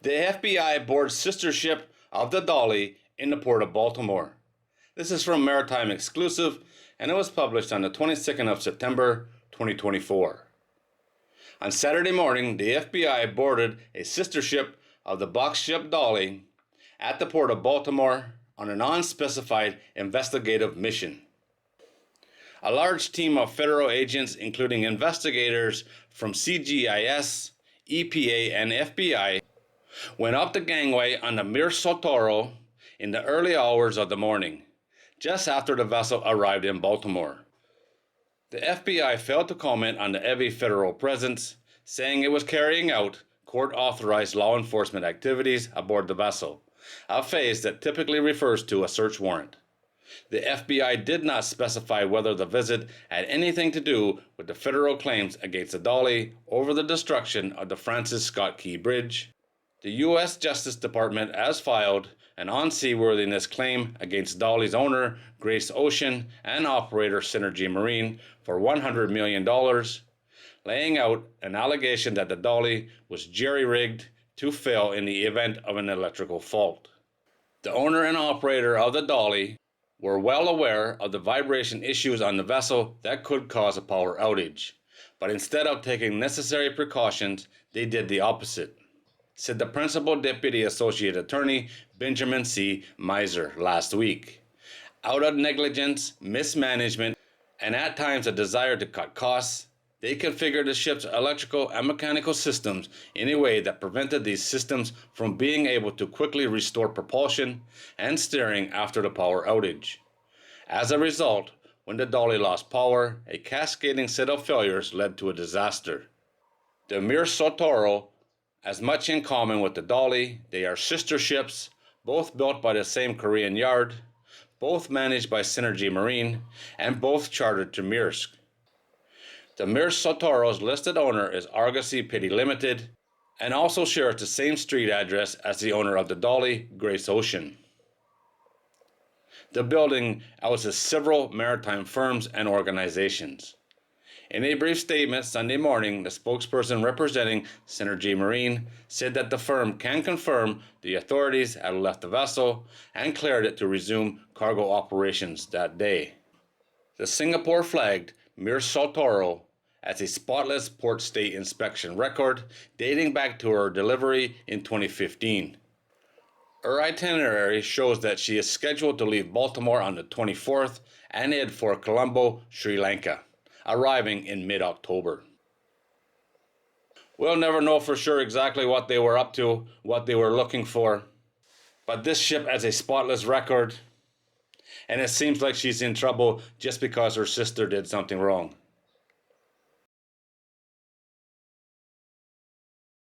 The FBI boards sister ship of the Dali in the port of Baltimore. This is from Maritime Exclusive, and it was published on the 22nd of September 2024. On Saturday morning, the FBI boarded a sister ship of the box ship Dali at the port of Baltimore on an unspecified investigative mission. A large team of federal agents, including investigators from CGIS, EPA, and FBI, went up the gangway on the Mir Sotoro in the early hours of the morning, just after the vessel arrived in Baltimore. The FBI failed to comment on the heavy federal presence, saying it was carrying out court-authorized law enforcement activities aboard the vessel, a phase that typically refers to a search warrant. The FBI did not specify whether the visit had anything to do with the federal claims against the Dali over the destruction of the Francis Scott Key Bridge. The U.S. Justice Department has filed an unseaworthiness claim against Dali's owner, Grace Ocean, and operator Synergy Marine for $100 million, laying out an allegation that the Dali was jerry-rigged to fail in the event of an electrical fault. The owner and operator of the Dali were well aware of the vibration issues on the vessel that could cause a power outage, but instead of taking necessary precautions, they did the opposite, said the Principal Deputy Associate Attorney Benjamin C. Miser last week. Out of negligence, mismanagement, and at times a desire to cut costs, they configured the ship's electrical and mechanical systems in a way that prevented these systems from being able to quickly restore propulsion and steering after the power outage. As a result, when the Dali lost power, a cascading set of failures led to a disaster. The Mir Sotoro has much in common with the Dali. They are sister ships, both built by the same Korean yard, both managed by Synergy Marine, and both chartered to Maersk. The Mir Sotoro's listed owner is Argosy Pity Limited, and also shares the same street address as the owner of the Dali, Grace Ocean. The building houses several maritime firms and organizations. In a brief statement Sunday morning, the spokesperson representing Synergy Marine said that the firm can confirm the authorities had left the vessel and cleared it to resume cargo operations that day. The Singapore-flagged Mir Sotoro has a spotless port state inspection record dating back to her delivery in 2015. Her itinerary shows that she is scheduled to leave Baltimore on the 24th and head for Colombo, Sri Lanka, arriving in mid-October. We'll never know for sure exactly what they were up to, what they were looking for, but this ship has a spotless record, and it seems like she's in trouble just because her sister did something wrong.